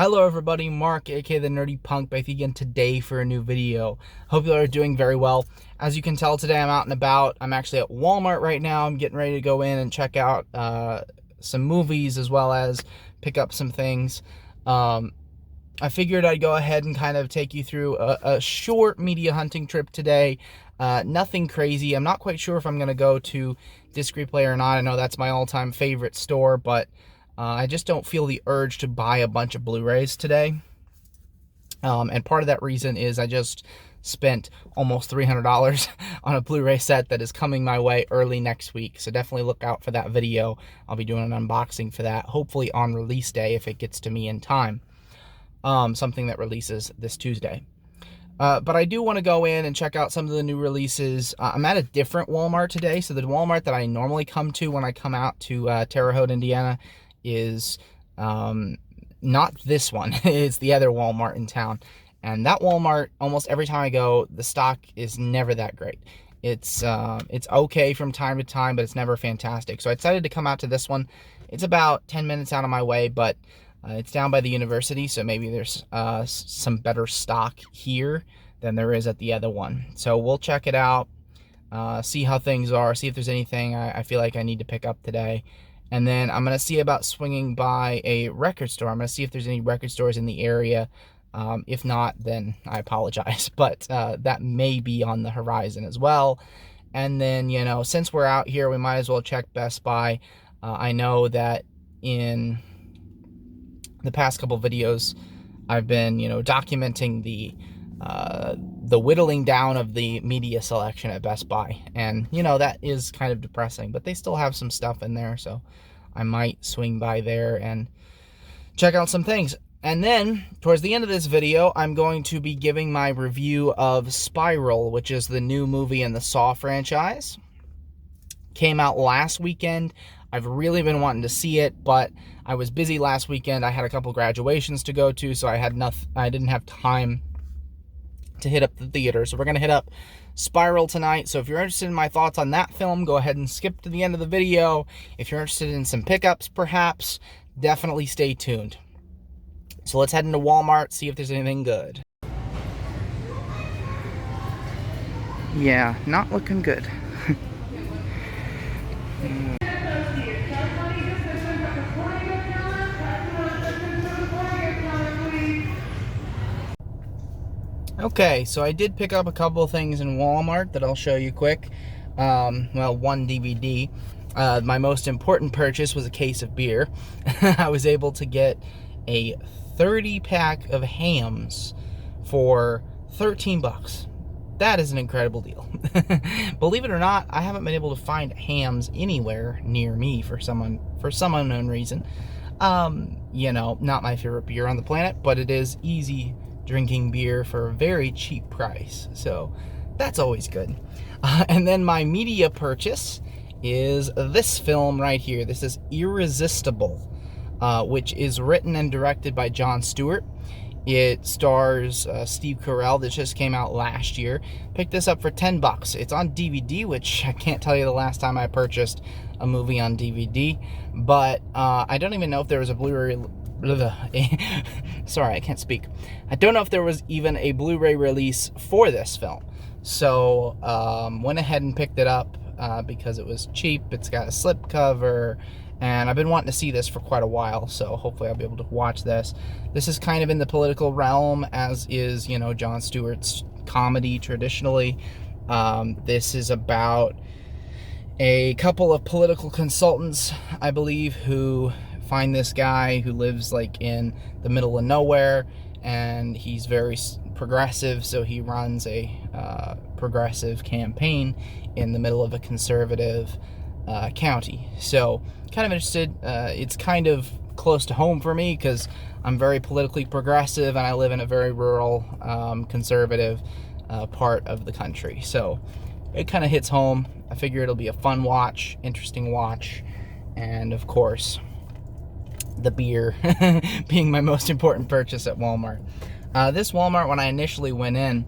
Hello everybody, Mark, aka the Nerdy Punk, back again today for a new video. Hope you are doing very well. As you can tell today, I'm out and about. I'm actually at Walmart right now. I'm getting ready to go in and check out some movies as well as pick up some things. I figured I'd go ahead and kind of take you through a short media hunting trip today. Nothing crazy. I'm not quite sure if I'm going to go to Disc Replay or not. I know that's my all-time favorite store, but I just don't feel the urge to buy a bunch of Blu-rays today. And part of that reason is I just spent almost $300 on a Blu-ray set that is coming my way early next week. So definitely look out for that video. I'll be doing an unboxing for that, hopefully on release day if it gets to me in time. Something that releases this Tuesday. But I do want to go in and check out some of the new releases. I'm at a different Walmart today. So the Walmart that I normally come to when I come out to Terre Haute, Indiana is not this one. It's the other Walmart in town. And that Walmart, almost every time I go, the stock is never that great. It's okay from time to time, but it's never fantastic. So I decided to come out to this one. It's about 10 minutes out of my way, but it's down by the university, so maybe there's some better stock here than there is at the other one. So we'll check it out, see how things are, see if there's anything I feel like I need to pick up today. And then I'm going to see about swinging by a record store. I'm going to see if there's any record stores in the area. If not, then I apologize. But that may be on the horizon as well. And then, you know, since we're out here, we might as well check Best Buy. I know that in the past couple videos, I've been, you know, documenting the whittling down of the media selection at Best Buy. And, you know, that is kind of depressing, but they still have some stuff in there, so I might swing by there and check out some things. And then, towards the end of this video, I'm going to be giving my review of Spiral, which is the new movie in the Saw franchise. Came out last weekend. I've really been wanting to see it, but I was busy last weekend. I had a couple graduations to go to, so I didn't have time to hit up the theater. So we're going to hit up Spiral tonight. So if you're interested in my thoughts on that film, go ahead and skip to the end of the video. If you're interested in some pickups, perhaps, definitely stay tuned. So let's head into Walmart, see if there's anything good. Yeah, not looking good. Okay, so I did pick up a couple of things in Walmart that I'll show you quick. Well, one DVD. My most important purchase was a case of beer. I was able to get a 30-pack of Hamm's for 13 bucks. That is an incredible deal. Believe it or not, I haven't been able to find Hamm's anywhere near me for some unknown reason. You know, not my favorite beer on the planet, but it is easy drinking beer for a very cheap price, so that's always good. And then my media purchase is this film right here. This is Irresistible, which is written and directed by Jon Stewart. It stars Steve Carell. This just came out last year. Picked this up for 10 bucks. It's on DVD, which I can't tell you the last time I purchased a movie on DVD, but I don't even know if there was a Blu-ray sorry, I can't speak. I don't know if there was even a Blu-ray release for this film. So, went ahead and picked it up because it was cheap. It's got a slipcover, and I've been wanting to see this for quite a while, so hopefully I'll be able to watch this. This is kind of in the political realm, as is, you know, Jon Stewart's comedy traditionally. This is about a couple of political consultants, I believe, who find this guy who lives like in the middle of nowhere, and he's very progressive, so he runs a progressive campaign in the middle of a conservative county. So kind of interested. It's kind of close to home for me because I'm very politically progressive and I live in a very rural conservative part of the country, so it kind of hits home. I figure it'll be a fun watch, interesting watch, and of course the beer being my most important purchase at Walmart. This Walmart, when I initially went in,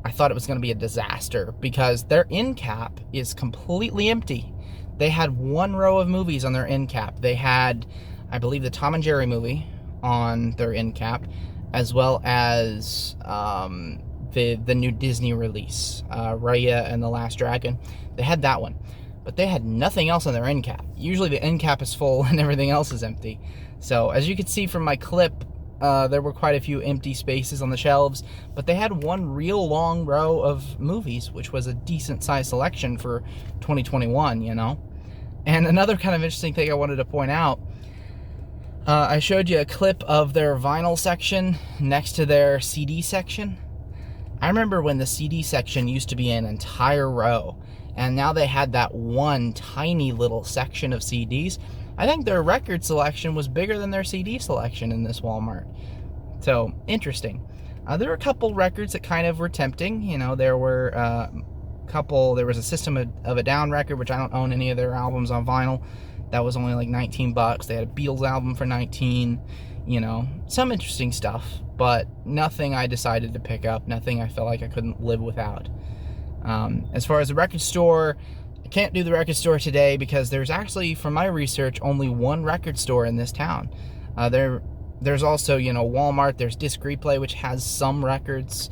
I thought it was going to be a disaster because their end cap is completely empty. They had one row of movies on their end cap. They had, I believe, the Tom and Jerry movie on their end cap, as well as the new Disney release, Raya and the Last Dragon. They had that one, but they had nothing else on their end cap. Usually the end cap is full and everything else is empty. So as you can see from my clip, there were quite a few empty spaces on the shelves, but they had one real long row of movies, which was a decent sized selection for 2021, you know. And another kind of interesting thing I wanted to point out, I showed you a clip of their vinyl section next to their CD section. I remember when the CD section used to be an entire row, and now they had that one tiny little section of CDs. I think their record selection was bigger than their CD selection in this Walmart. So, interesting. There were a couple records that kind of were tempting. You know, there were there was a System of a Down record, which I don't own any of their albums on vinyl. That was only like 19 bucks. They had a Beatles album for 19. You know, some interesting stuff, but nothing I decided to pick up, nothing I felt like I couldn't live without. As far as the record store, I can't do the record store today because there's actually, from my research, only one record store in this town. There's also, you know, Walmart, there's Disc Replay, which has some records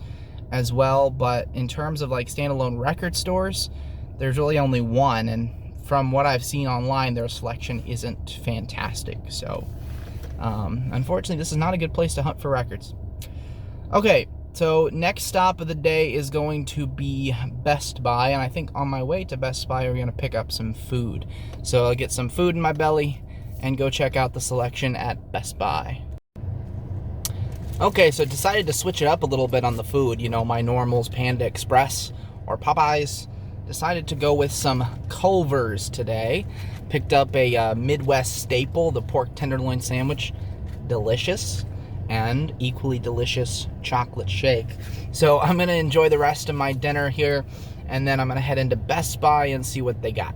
as well, but in terms of like standalone record stores, there's really only one, and from what I've seen online, their selection isn't fantastic. So unfortunately, this is not a good place to hunt for records. Okay, so next stop of the day is going to be Best Buy, and I think on my way to Best Buy, we're going to pick up some food. So I'll get some food in my belly and go check out the selection at Best Buy. Okay, so decided to switch it up a little bit on the food. You know, my normals, Panda Express or Popeyes. Decided to go with some Culver's today. Picked up a Midwest staple, the pork tenderloin sandwich. Delicious. And equally delicious chocolate shake. So I'm going to enjoy the rest of my dinner here, and then I'm going to head into Best Buy and see what they got.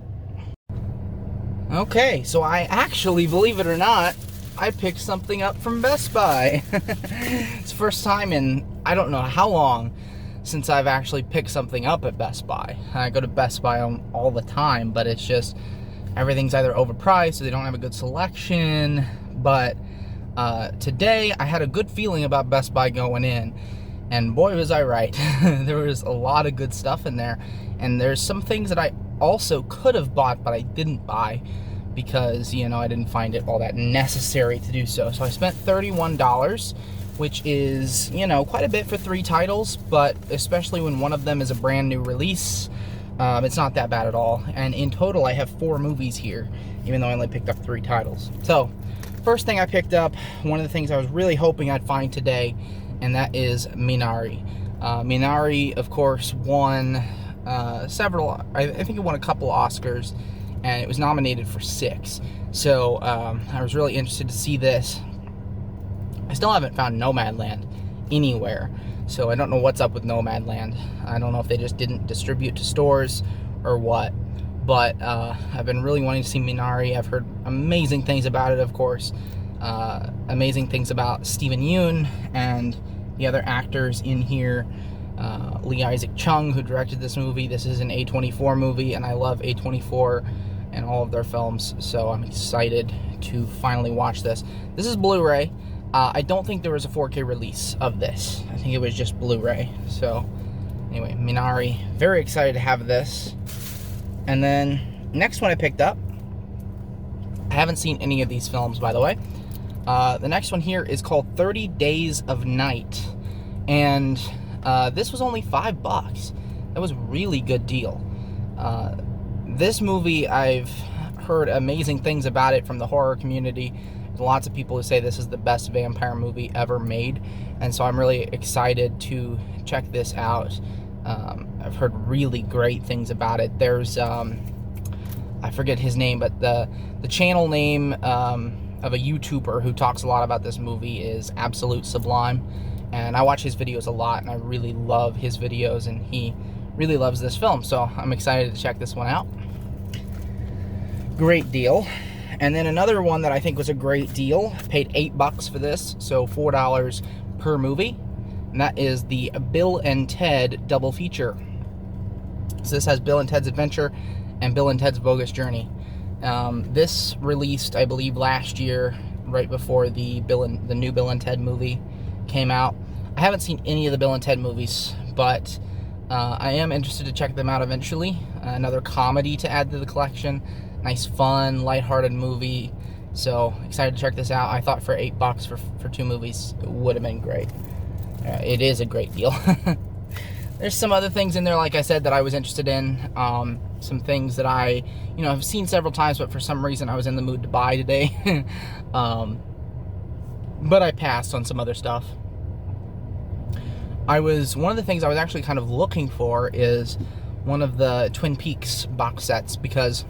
Okay, so I actually, believe it or not, I picked something up from Best Buy. It's the first time in I don't know how long since I've actually picked something up at Best Buy. I go to Best Buy all the time, but it's just everything's either overpriced or they don't have a good selection. But today I had a good feeling about Best Buy going in, and boy was I right. There was a lot of good stuff in there, and there's some things that I also could have bought but I didn't buy because, you know, I didn't find it all that necessary to do so. So I spent $31, which is, you know, quite a bit for 3 titles, but especially when one of them is a brand new release, it's not that bad at all. And in total I have 4 movies here, even though I only picked up 3 titles. So first thing I picked up, one of the things I was really hoping I'd find today, and that is Minari. Minari, of course, won several, I think it won a couple Oscars, and it was nominated for 6. So I was really interested to see this. I still haven't found Nomadland anywhere, so I don't know what's up with Nomadland. I don't know if they just didn't distribute to stores or what. But I've been really wanting to see Minari. I've heard amazing things about it, of course. Amazing things about Steven Yeun and the other actors in here. Lee Isaac Chung, who directed this movie. This is an A24 movie, and I love A24 and all of their films, so I'm excited to finally watch this. This is Blu-ray. I don't think there was a 4K release of this. I think it was just Blu-ray. So anyway, Minari, very excited to have this. And then next one I picked up, I haven't seen any of these films, by the way. The next one here is called 30 Days of Night, and this was only $5. That was a really good deal. This movie, I've heard amazing things about it from the horror community. There's lots of people who say this is the best vampire movie ever made, and so I'm really excited to check this out. I've heard really great things about it. There's I forget his name, but the channel name of a YouTuber who talks a lot about this movie is Absolute Sublime, and I watch his videos a lot, and I really love his videos, and he really loves this film, so I'm excited to check this one out. Great deal. And then another one that I think was a great deal, paid $8 for this, so $4 per movie, and that is the Bill and Ted double feature. So this has Bill and Ted's Adventure and Bill and Ted's Bogus Journey. This released, I believe, last year, right before the new Bill and Ted movie came out. I haven't seen any of the Bill and Ted movies, but I am interested to check them out eventually. Another comedy to add to the collection. Nice, fun, lighthearted movie. So excited to check this out. I thought for $8 for 2 movies, it would have been great. It is a great deal. There's some other things in there, like I said, that I was interested in. Some things that I, have seen several times, but for some reason I was in the mood to buy today. But I passed on some other stuff. One of the things I was actually kind of looking for is one of the Twin Peaks box sets, because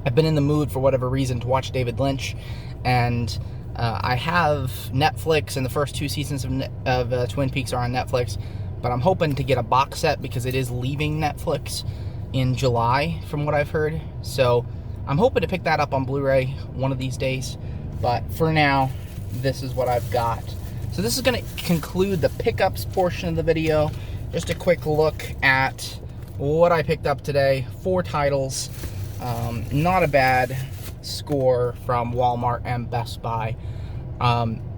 I've been in the mood for whatever reason to watch David Lynch, and I have Netflix, and the first 2 seasons of Twin Peaks are on Netflix, but I'm hoping to get a box set because it is leaving Netflix in July, from what I've heard. So I'm hoping to pick that up on Blu-ray one of these days, but for now, this is what I've got. So this is going to conclude the pickups portion of the video. Just a quick look at what I picked up today. 4 titles. Not a bad score from Walmart and Best Buy.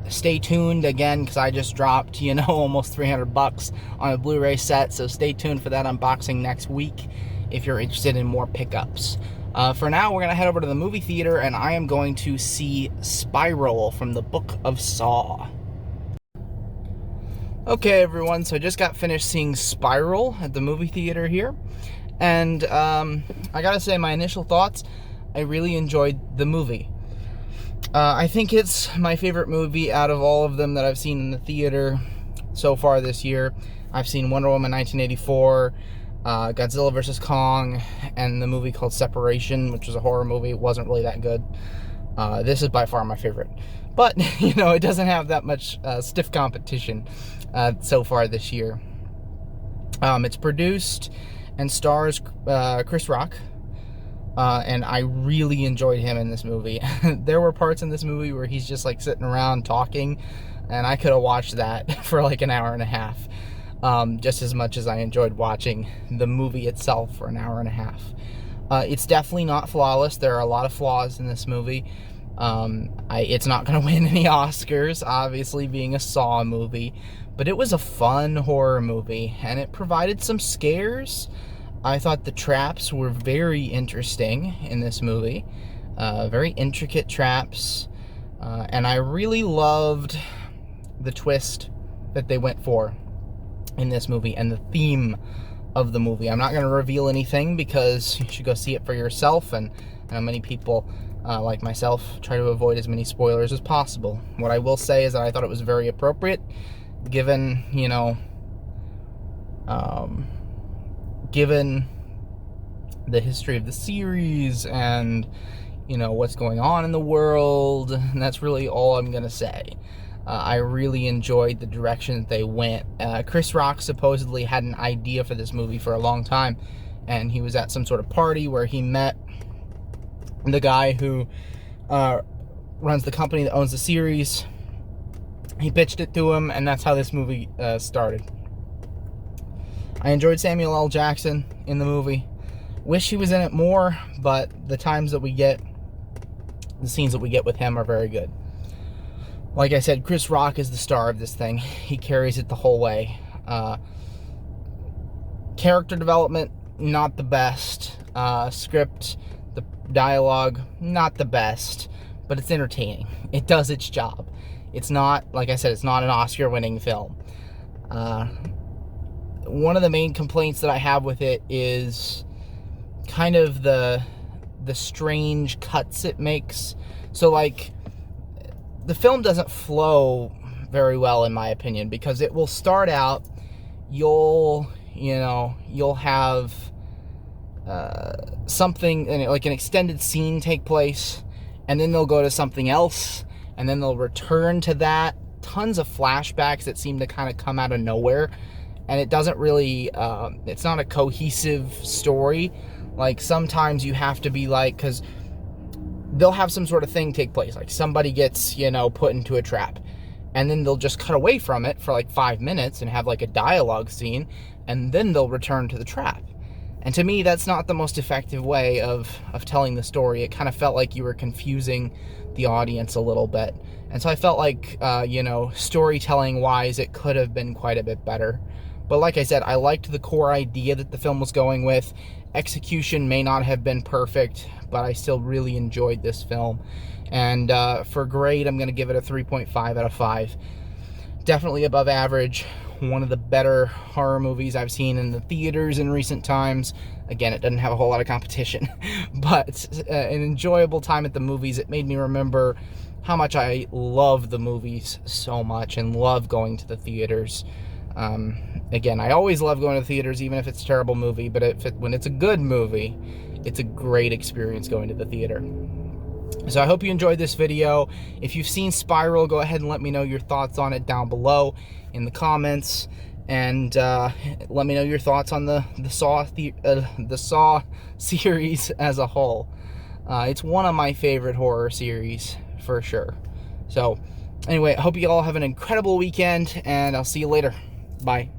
Stay tuned again, because I just dropped, almost $300 on a Blu-ray set. So stay tuned for that unboxing next week if you're interested in more pickups. For now, we're going to head over to the movie theater, and I am going to see Spiral from the Book of Saw. Okay, everyone, so I just got finished seeing Spiral at the movie theater here, and I gotta say, my initial thoughts, I really enjoyed the movie. I think it's my favorite movie out of all of them that I've seen in the theater so far this year. I've seen Wonder Woman 1984, Godzilla vs. Kong, and the movie called Separation, which was a horror movie. It wasn't really that good. This is by far my favorite. But, it doesn't have that much stiff competition so far this year. It's produced and stars Chris Rock, and I really enjoyed him in this movie. There were parts in this movie where he's just like sitting around talking, and I could have watched that for like an hour and a half, just as much as I enjoyed watching the movie itself for an hour and a half. It's definitely not flawless. There are a lot of flaws in this movie. It's not going to win any Oscars, obviously, being a Saw movie, but it was a fun horror movie, and it provided some scares. I thought the traps were very interesting in this movie, very intricate traps, and I really loved the twist that they went for in this movie and the theme of the movie. I'm not going to reveal anything because you should go see it for yourself, and I know many people like myself try to avoid as many spoilers as possible. What I will say is that I thought it was very appropriate, given, given the history of the series and, what's going on in the world, and that's really all I'm going to say. I really enjoyed the direction that they went. Chris Rock supposedly had an idea for this movie for a long time, and he was at some sort of party where he met the guy who runs the company that owns the series. He pitched it to him, and that's how this movie started. I enjoyed Samuel L. Jackson in the movie. Wish he was in it more, but the scenes that we get with him are very good. Like I said, Chris Rock is the star of this thing. He carries it the whole way. Character development, not the best. Script, the dialogue, not the best, but it's entertaining. It does its job. It's not, like I said, it's not an Oscar-winning film. One of the main complaints that I have with it is kind of the strange cuts it makes. So, like, the film doesn't flow very well, in my opinion, because it will start out, you'll have something, like an extended scene take place, and then they'll go to something else, and then they'll return to that. Tons of flashbacks that seem to kind of come out of nowhere, and it doesn't really, it's not a cohesive story. Like, sometimes you have to be like, because they'll have some sort of thing take place, like somebody gets, put into a trap, and then they'll just cut away from it for like 5 minutes and have like a dialogue scene, and then they'll return to the trap. And to me, that's not the most effective way of telling the story. It kind of felt like you were confusing the audience a little bit. And so I felt like, you know, storytelling-wise, it could have been quite a bit better. But like I said, I liked the core idea that the film was going with. Execution may not have been perfect, but I still really enjoyed this film. And for grade, I'm going to give it a 3.5 out of 5. Definitely above average. One of the better horror movies I've seen in the theaters in recent times. Again, it doesn't have a whole lot of competition, but an enjoyable time at the movies. It made me remember how much I love the movies so much and love going to the theaters. Again, I always love going to the theaters, even if it's a terrible movie, but when it's a good movie, it's a great experience going to the theater. So I hope you enjoyed this video. If you've seen Spiral, go ahead and let me know your thoughts on it down below in the comments, and let me know your thoughts on the Saw series as a whole. It's one of my favorite horror series for sure. So anyway, I hope you all have an incredible weekend, and I'll see you later. Bye.